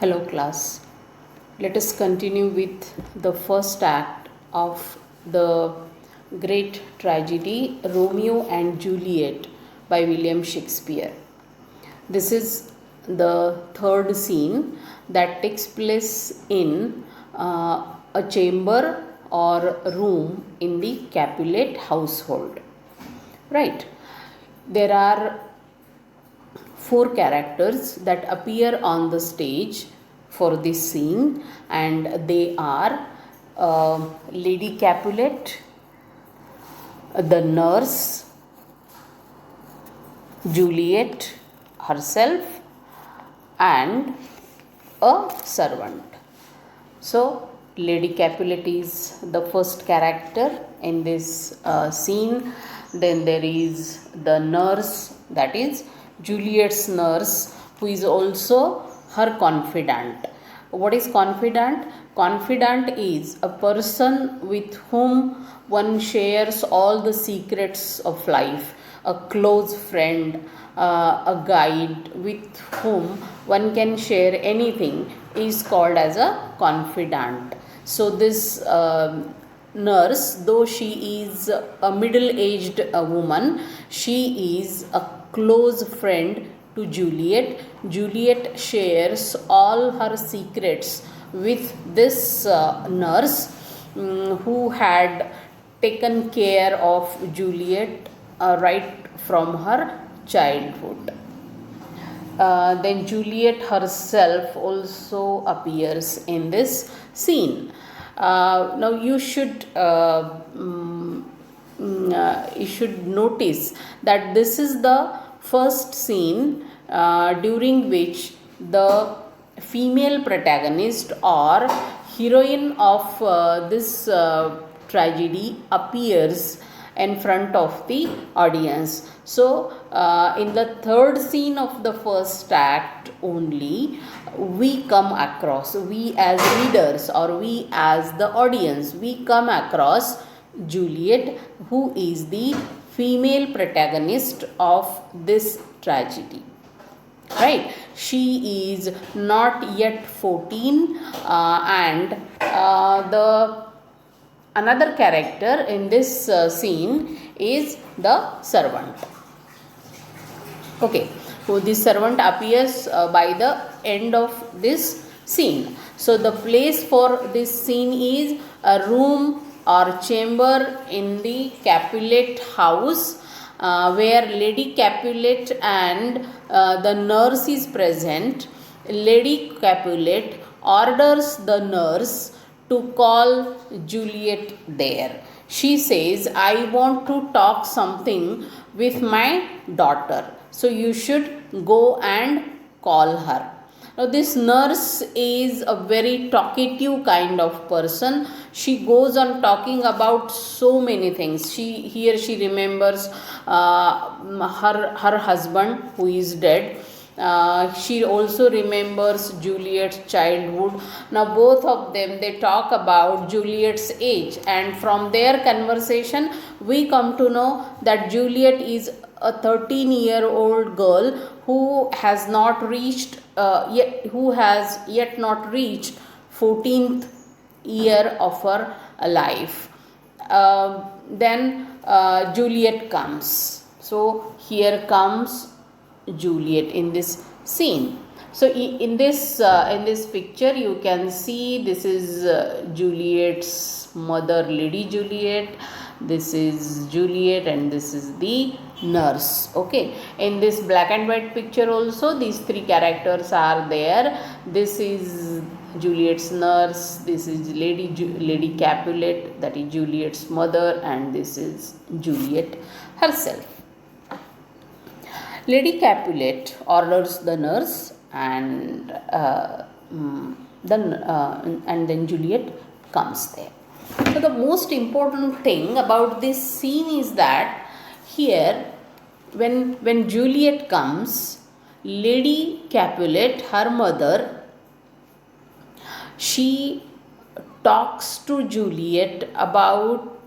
Hello, class. Let us continue with the first act of the great tragedy Romeo and Juliet by William Shakespeare. This is the third scene that takes place in a chamber or room in the Capulet household. Right? There are four characters that appear on the stage for this scene, and they are Lady Capulet, the nurse, Juliet herself, and a servant. So, Lady Capulet is the first character in this scene. Then there is the nurse, that is Juliet's nurse, who is also her confidant. What is confidant? Confidant is a person with whom one shares all the secrets of life, a close friend, a guide with whom one can share anything is called as a confidant. So, this nurse, though she is a middle aged woman, she is a close friend to Juliet. Juliet shares all her secrets with this nurse who had taken care of Juliet right from her childhood. Then Juliet herself also appears in this scene. Now you should notice that this is the first scene during which the female protagonist or heroine of this tragedy appears in front of the audience. So, in the third scene of the first act only, we come across, we as readers or we as the audience, we come across Juliet, who is the female protagonist of this tragedy. Right, she is not yet 14, and the another character in this scene is the servant. Okay, so this servant appears by the end of this scene. So the place for this scene is a room or chamber in the Capulet house, where Lady Capulet and the nurse is present. Lady Capulet orders the nurse to call Juliet there. She says, I want to talk something with my daughter. So you should go and call her. Now, this nurse is a very talkative kind of person. She goes on talking about so many things. She remembers her husband who is dead. She also remembers Juliet's childhood. Now both of them, they talk about Juliet's age, and from their conversation we come to know that Juliet is a 13-year-old girl who has not reached who has yet not reached 14th year of her life. Then Juliet comes. So here comes Juliet in this scene. So in this picture you can see this is Juliet's mother, Lady Juliet. This is Juliet and this is the nurse. Okay, in this black and white picture also these three characters are there. This is Juliet's nurse, this is Lady Capulet, that is Juliet's mother, and this is Juliet herself. Lady Capulet orders the nurse, and then Juliet comes there. So the most important thing about this scene is that here, when Juliet comes, Lady Capulet, her mother, she talks to Juliet about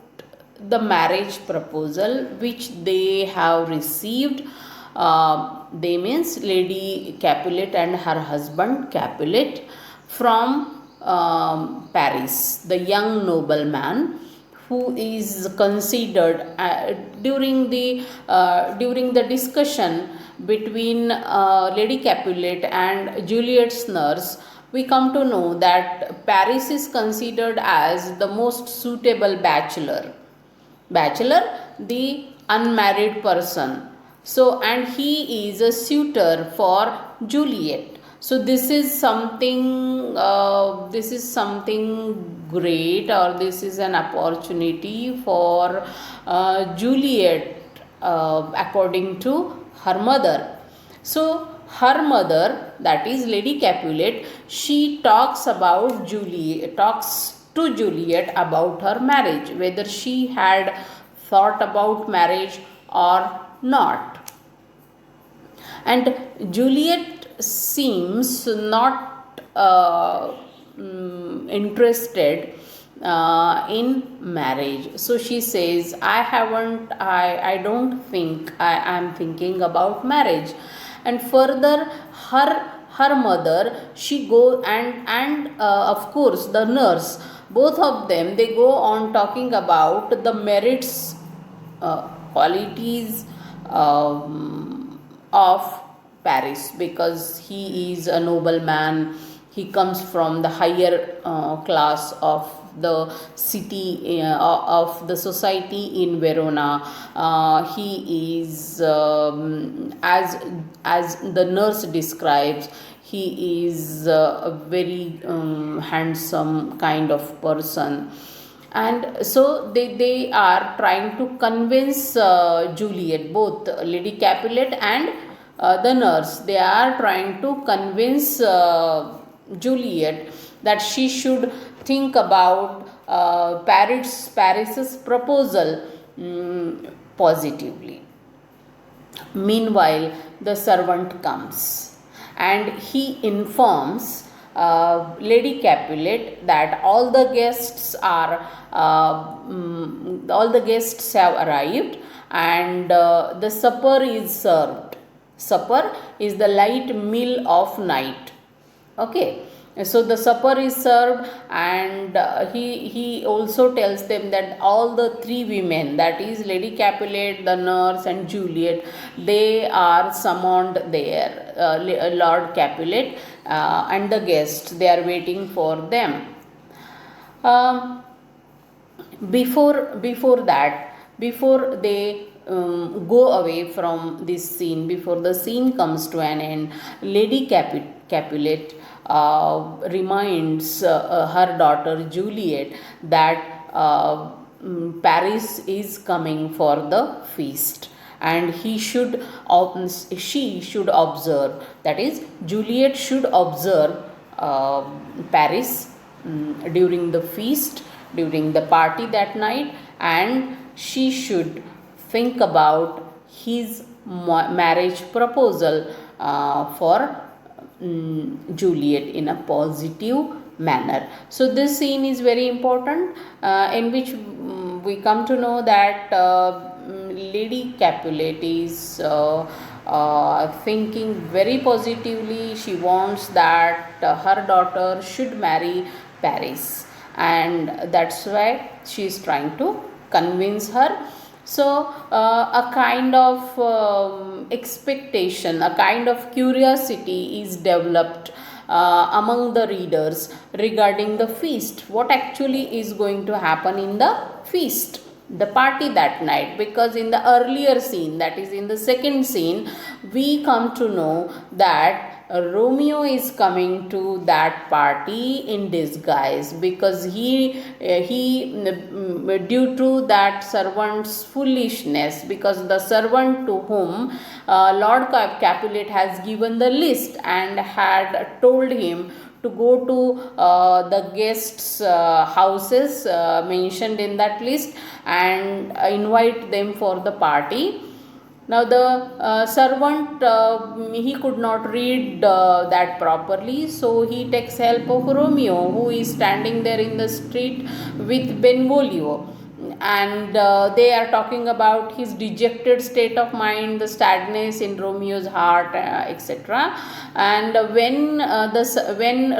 the marriage proposal which they have received They means Lady Capulet and her husband Capulet from Paris, the young nobleman who is considered during the discussion between Lady Capulet and Juliet's nurse. We come to know that Paris is considered as the most suitable bachelor, the unmarried person. So, and he is a suitor for Juliet. So this is something great, or this is an opportunity for Juliet, according to her mother. So her mother, that is Lady Capulet, she talks to Juliet about her marriage, whether she had thought about marriage or not. And Juliet seems not interested in marriage. So she says, I don't think I am thinking about marriage. And further, her mother, she go and of course the nurse, both of them, they go on talking about the merits, qualities of Paris, because he is a nobleman. He comes from the higher class of the city, of the society in Verona. He is, as the nurse describes, he is a very handsome kind of person. And so they are trying to convince Juliet, both Lady Capulet and the nurse, they are trying to convince Juliet that she should think about Paris's proposal positively. Meanwhile, the servant comes and he informs Lady Capulet that all the guests have arrived, and the supper is served. Supper is the light meal of night. Okay, so the supper is served, and he also tells them that all the three women, that is Lady Capulet, the nurse, and Juliet, they are summoned there. Lord Capulet and the guests, they are waiting for them. Before they go away from this scene, before the scene comes to an end, Lady Capulet reminds her daughter Juliet that Paris is coming for the feast, and she should observe, that is Juliet should observe Paris during the feast, during the party that night, and she should think about his marriage proposal for Juliet in a positive manner. So this scene is very important, in which we come to know that Lady Capulet is thinking very positively. She wants that her daughter should marry Paris, and that's why she is trying to convince her. So a kind of expectation, a kind of curiosity is developed among the readers regarding the feast. What actually is going to happen in the feast, the party that night? Because in the earlier scene, that is in the second scene, we come to know that Romeo is coming to that party in disguise, because he due to that servant's foolishness, because the servant to whom Lord Capulet has given the list and had told him to go to the guests' houses mentioned in that list and invite them for the party. Now the servant, he could not read that properly, so he takes help of Romeo, who is standing there in the street with Benvolio, and they are talking about his dejected state of mind, the sadness in Romeo's heart, etc. And when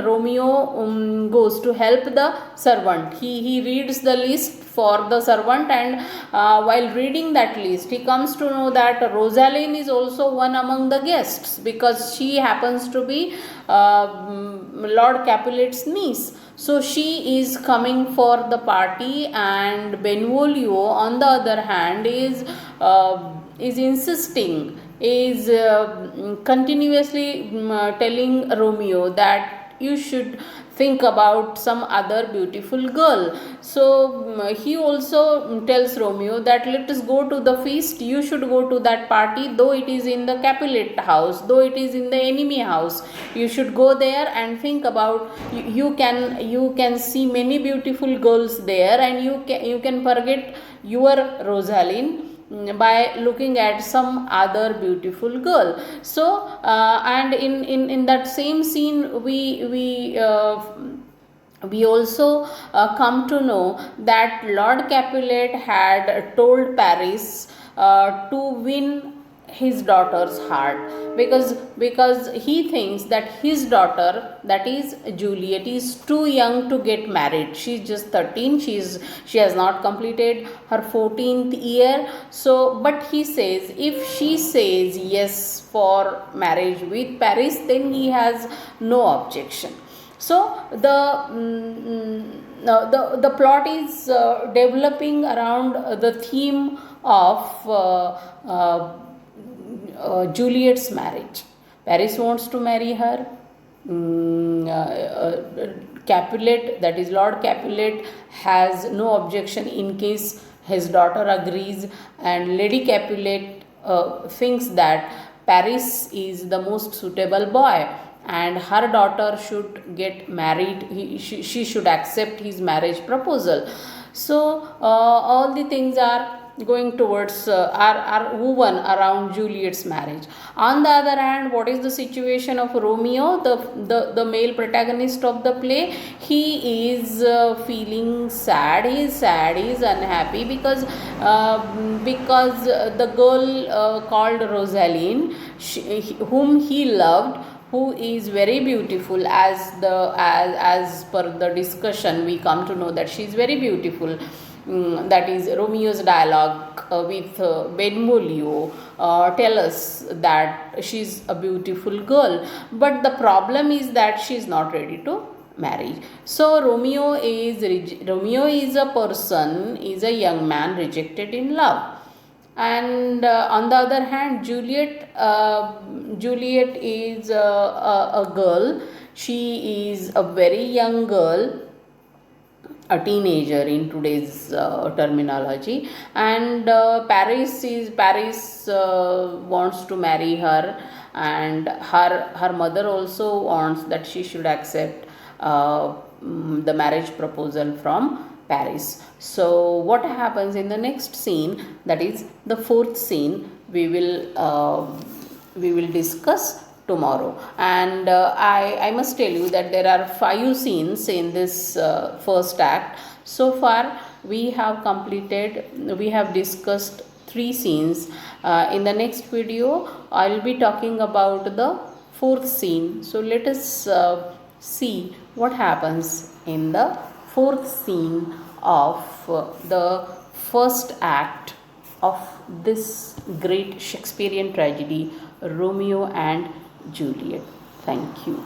Romeo goes to help the servant, he reads the list for the servant, and while reading that list he comes to know that Rosaline is also one among the guests, because she happens to be Lord Capulet's niece. So she is coming for the party, and Benvolio on the other hand is insisting, is continuously telling Romeo that you should think about some other beautiful girl. So he also tells Romeo that let us go to the feast, you should go to that party, though it is in the Capulet house, though it is in the enemy house, you should go there and think about, you can see many beautiful girls there, and you can forget your Rosaline by looking at some other beautiful girl. So and in that same scene we also come to know that Lord Capulet had told Paris to win his daughter's heart, because he thinks that his daughter, that is Juliet, is too young to get married. She's just 13, she has not completed her 14th year. So but he says, if she says yes for marriage with Paris, then he has no objection. So the plot is developing around the theme of Juliet's marriage. Paris wants to marry her. Capulet, that is Lord Capulet, has no objection in case his daughter agrees, and Lady Capulet thinks that Paris is the most suitable boy, and her daughter should get married. She should accept his marriage proposal. So all the things are going towards are woven around Juliet's marriage. On the other hand, what is the situation of Romeo, the male protagonist of the play? He is feeling sad. He is unhappy because the girl called Rosaline, whom he loved, who is very beautiful, as per the discussion we come to know that she is very beautiful. That is Romeo's dialogue with Benvolio tell us that she is a beautiful girl, but the problem is that she is not ready to marry. So Romeo is a person, is a young man rejected in love. And on the other hand, Juliet is a girl. She is a very young girl, a teenager in today's terminology, and Paris wants to marry her, and her mother also wants that she should accept the marriage proposal from Paris. So what happens in the next scene, that is the fourth scene, we will discuss tomorrow. And I must tell you that there are 5 scenes in this first act. So far we have discussed 3 scenes. In the next video I will be talking about the 4th scene. So let us see what happens in the 4th scene of the first act of this great Shakespearean tragedy, Romeo and Juliet. Thank you.